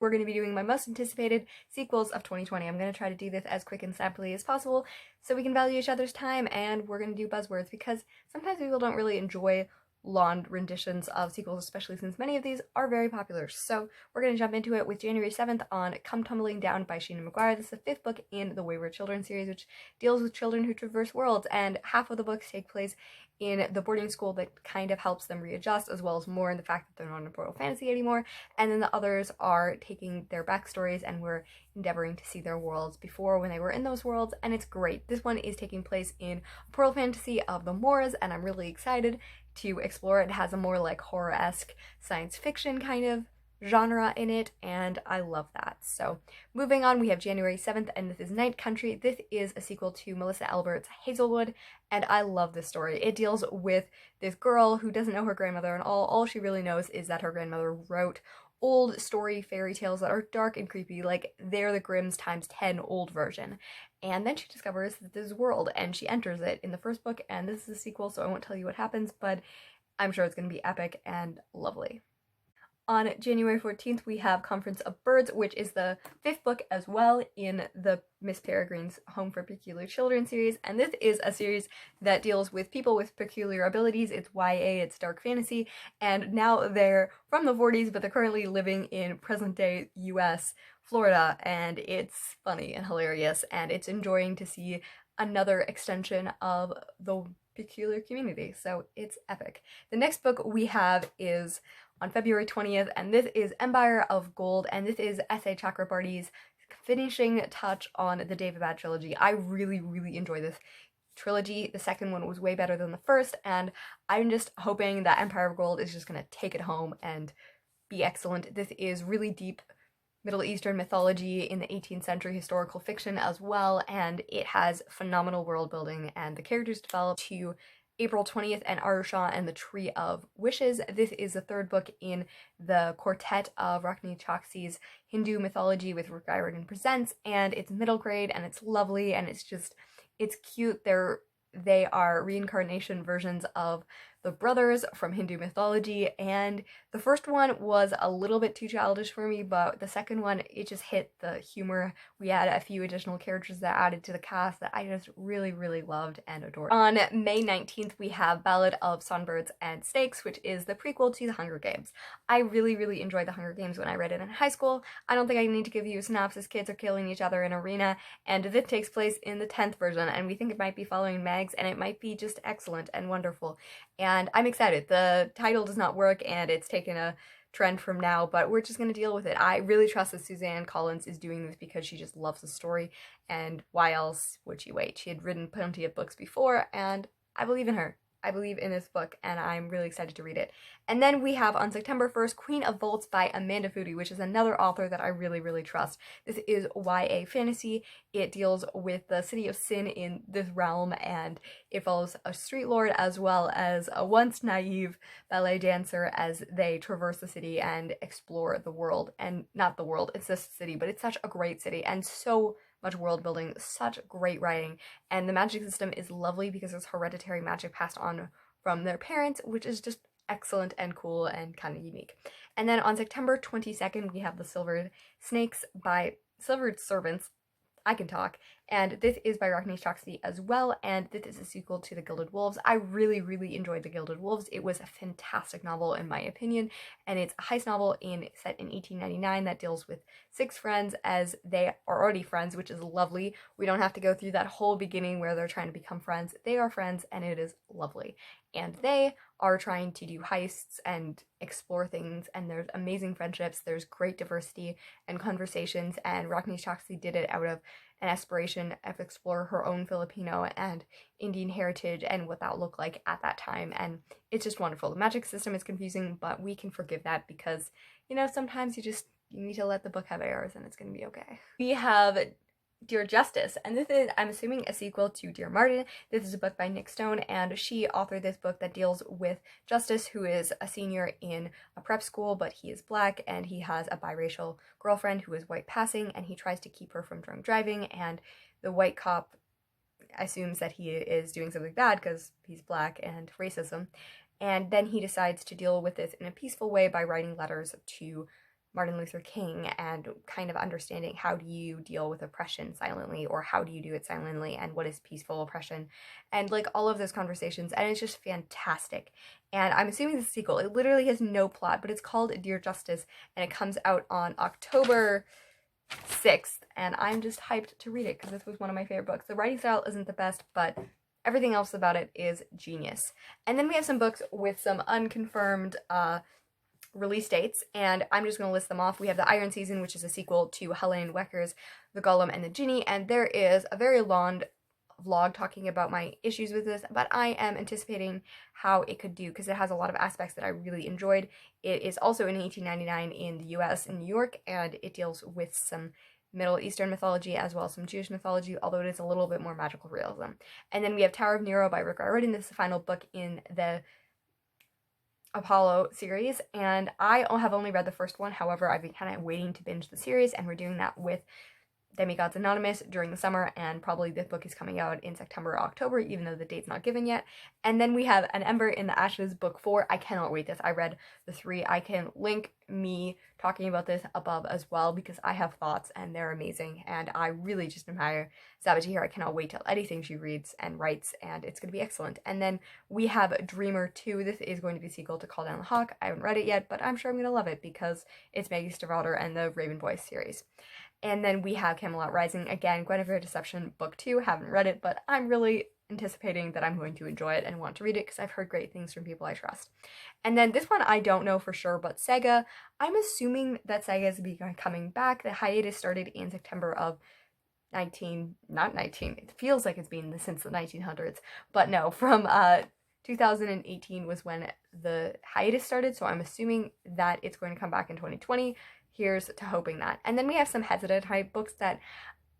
we're going to be doing my most anticipated sequels of 2020. I'm going to try to do this as quick and snappily as possible so we can value each other's time, and we're going to do buzzwords because sometimes people don't really enjoy long renditions of sequels, especially since many of these are very popular. So we're going to jump into it with January 7th on Come Tumbling Down by Sheena McGuire. This is the 5th book in the Wayward Children series, which deals with children who traverse worlds, and half of the books take place in the boarding school that kind of helps them readjust, as well as more in the fact that they're not in Portal Fantasy anymore, and then the others are taking their backstories and we're endeavoring to see their worlds before when they were in those worlds, and it's great. This one is taking place in Portal Fantasy of the Moors, and I'm really excited to explore it. It has a more like horror-esque science fiction kind of genre in it, and I love that. So moving on, we have January 7th, and this is Night Country. This is a sequel to Melissa Albert's Hazelwood, and I love this story. It deals with this girl who doesn't know her grandmother, and all she really knows is that her grandmother wrote old story fairy tales that are dark and creepy, like they're the Grimm's times 10 old version. And then she discovers that this world, and she enters it in the first book, and this is a sequel, so I won't tell you what happens, but I'm sure it's going to be epic and lovely. On January 14th, we have Conference of Birds, which is the 5th book as well in the Miss Peregrine's Home for Peculiar Children series, and this is a series that deals with people with peculiar abilities. It's YA, it's dark fantasy, and now they're from the 40s, but they're currently living in present-day US, Florida, and it's funny and hilarious, and it's enjoying to see another extension of the peculiar community, so it's epic. The next book we have is on February 20th, and this is Empire of Gold, and this is S.A. Chakrabarty's finishing touch on the David trilogy. I really, really enjoy this trilogy. The second one was way better than the first, and I'm just hoping that Empire of Gold is just gonna take it home and be excellent. This is really deep Middle Eastern mythology in the 18th century historical fiction as well, and it has phenomenal world building, and the characters develop to April 20th and Arusha and the Tree of Wishes. This is the 3rd book in the quartet of Rockne Choksi's Hindu mythology with Rick Riordan Presents, and it's middle grade and it's lovely and it's cute. They are reincarnation versions of the brothers from Hindu mythology, and the first one was a little bit too childish for me, but the second one, it just hit the humor. We had a few additional characters that added to the cast that I just really, really loved and adored. On May 19th, we have Ballad of Songbirds and Snakes, which is the prequel to The Hunger Games. I really, really enjoyed The Hunger Games when I read it in high school. I don't think I need to give you a synopsis. Kids are killing each other in an arena, and this takes place in the 10th version, and we think it might be following Mags, and it might be just excellent and wonderful. And I'm excited. The title does not work, and it's taken a trend from now, but we're just going to deal with it. I really trust that Suzanne Collins is doing this because she just loves the story, and why else would she wait? She had written plenty of books before, and I believe in her. I believe in this book, and I'm really excited to read it. And then we have on September 1st, Queen of Volts by Amanda Foody, which is another author that I really, really trust. This is YA fantasy. It deals with the city of sin in this realm, and it follows a street lord as well as a once naive ballet dancer as they traverse the city and explore the world. And not the world, it's this city, but it's such a great city and so much world building, such great writing, and the magic system is lovely because it's hereditary magic passed on from their parents, which is just excellent and cool and kind of unique. And then on September 22nd, we have The Silvered Servants. I can talk, and this is by Rockne Choksi as well, and this is a sequel to The Gilded Wolves. I really, really enjoyed The Gilded Wolves. It was a fantastic novel in my opinion, and it's a heist novel set in 1899 that deals with 6 friends as they are already friends, which is lovely. We don't have to go through that whole beginning where they're trying to become friends. They are friends, and it is lovely. And they are trying to do heists and explore things, and there's amazing friendships, there's great diversity and conversations, and Rockne Choksi did it out of an aspiration of explore her own Filipino and Indian heritage and what that looked like at that time, and it's just wonderful. The magic system is confusing, but we can forgive that because, you know, sometimes you need to let the book have errors and it's gonna be okay. We have Dear Justice, and this is, I'm assuming, a sequel to Dear Martin. This is a book by Nick Stone, and she authored this book that deals with Justice, who is a senior in a prep school, but he is black, and he has a biracial girlfriend who is white passing, and he tries to keep her from drunk driving, and the white cop assumes that he is doing something bad because he's black and racism, and then he decides to deal with this in a peaceful way by writing letters to Martin Luther King and kind of understanding how do you deal with oppression silently, or how do you do it silently, and what is peaceful oppression, and like all of those conversations, and it's just fantastic. And I'm assuming it's a sequel. It literally has no plot, but it's called Dear Justice, and it comes out on October 6th, and I'm just hyped to read it because this was one of my favorite books. The writing style isn't the best, but everything else about it is genius. And then we have some books with some unconfirmed release dates, and I'm just going to list them off. We have The Iron Season, which is a sequel to Helene Wecker's The Golem and the Genie, and there is a very long vlog talking about my issues with this, but I am anticipating how it could do because it has a lot of aspects that I really enjoyed. It is also in 1899 in the US in New York, and it deals with some Middle Eastern mythology as well as some Jewish mythology, although it is a little bit more magical realism. And then we have Tower of Nero by Rick Riordan. This is the final book in the Apollo series, and I have only read the first one. However, I've been kind of waiting to binge the series, and we're doing that with Demigods Anonymous during the summer, and probably this book is coming out in September or October, even though the date's not given yet. And then we have An Ember in the Ashes, book 4. I cannot wait this. I read the 3. I can link me talking about this above as well because I have thoughts and they're amazing, and I really just admire Sabatini. I cannot wait till anything she reads and writes, and it's going to be excellent. And then we have Dreamer 2. This is going to be a sequel to Call Down the Hawk. I haven't read it yet, but I'm sure I'm going to love it because it's Maggie Stiefvater and the Raven Boys series. And then we have Camelot Rising, again, Guinevere Deception, book 2. Haven't read it, but I'm really anticipating that I'm going to enjoy it and want to read it because I've heard great things from people I trust. And then this one I don't know for sure, but Saga, I'm assuming that Saga is coming back. The hiatus started in September of it feels like it's been since the 1900s, but no, from 2018 was when the hiatus started, so I'm assuming that it's going to come back in 2020. Here's to hoping that. And then we have some hesitant type books that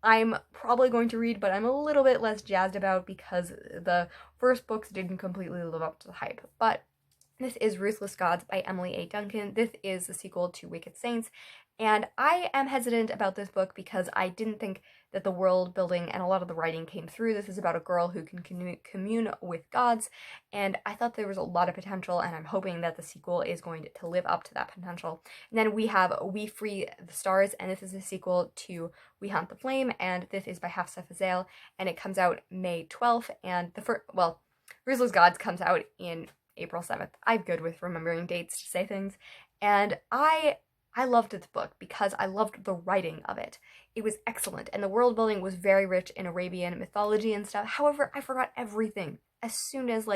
I'm probably going to read, but I'm a little bit less jazzed about because the first books didn't completely live up to the hype. But this is Ruthless Gods by Emily A. Duncan. This is the sequel to Wicked Saints, and I am hesitant about this book because I didn't think that the world building and a lot of the writing came through. This is about a girl who can commune with gods, and I thought there was a lot of potential, and I'm hoping that the sequel is going to live up to that potential. And then we have We Free the Stars, and this is a sequel to We Hunt the Flame, and this is by Hafsah Fazail, and it comes out May 12th, and Ruthless Gods comes out in April 7th. I'm good with remembering dates to say things, and I loved this book because I loved the writing of it. It was excellent, and the world building was very rich in Arabian mythology and stuff. However, I forgot everything as soon as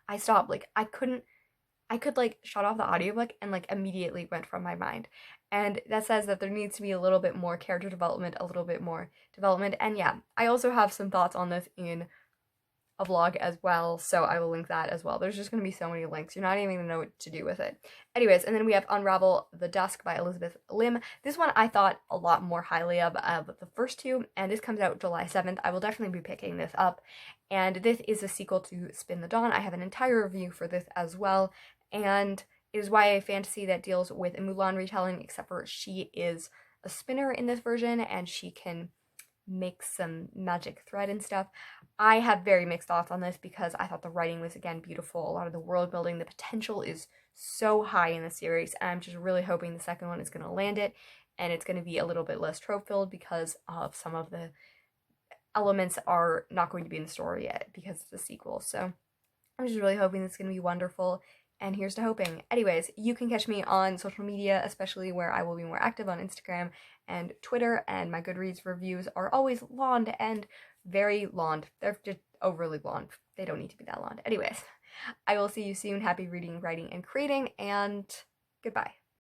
I stopped. I could shut off the audiobook and immediately went from my mind. And that says that there needs to be a little bit more character development, a little bit more development. And yeah, I also have some thoughts on this in a vlog as well, so I will link that as well. There's just going to be so many links, you're not even going to know what to do with it. Anyways, and then we have Unravel the Dusk by Elizabeth Lim. This one I thought a lot more highly of the first two, and this comes out July 7th. I will definitely be picking this up, and this is a sequel to Spin the Dawn. I have an entire review for this as well, and it is YA fantasy that deals with a Mulan retelling, except for she is a spinner in this version, and she can make some magic thread and stuff. I have very mixed thoughts on this because I thought the writing was, again, beautiful. A lot of the world building, the potential is so high in the series, and I'm just really hoping the second one is going to land it, and it's going to be a little bit less trope-filled because of some of the elements are not going to be in the story yet because it's a sequel. So I'm just really hoping it's going to be wonderful, and here's to hoping. Anyways, you can catch me on social media, especially where I will be more active on Instagram and Twitter, and my Goodreads reviews are always long and very long. They're just overly long. They don't need to be that long. Anyways, I will see you soon. Happy reading, writing, and creating, and goodbye.